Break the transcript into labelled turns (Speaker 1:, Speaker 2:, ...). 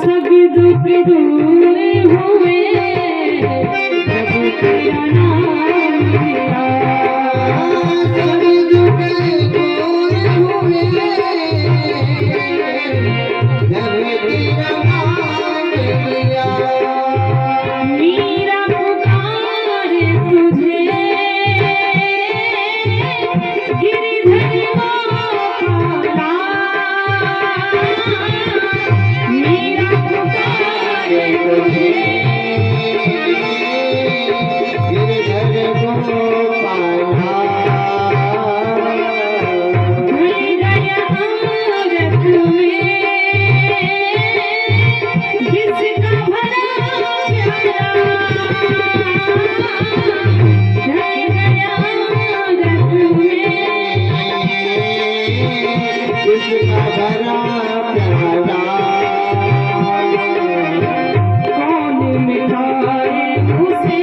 Speaker 1: सब दुख दूर हुए जब तेरा नाम लिया। सब दुख दूर हुए जब तेरा नाम लिया। मेरा पुकारे तुझे गिरधर गोपाला। मेरा पुकारे तुझे गिरधर गोपाला। भूल गया औरत में जिसका भला प्यारा। ढल गया औरत में जिसका भला प्यारा। कौन मिटाए उसे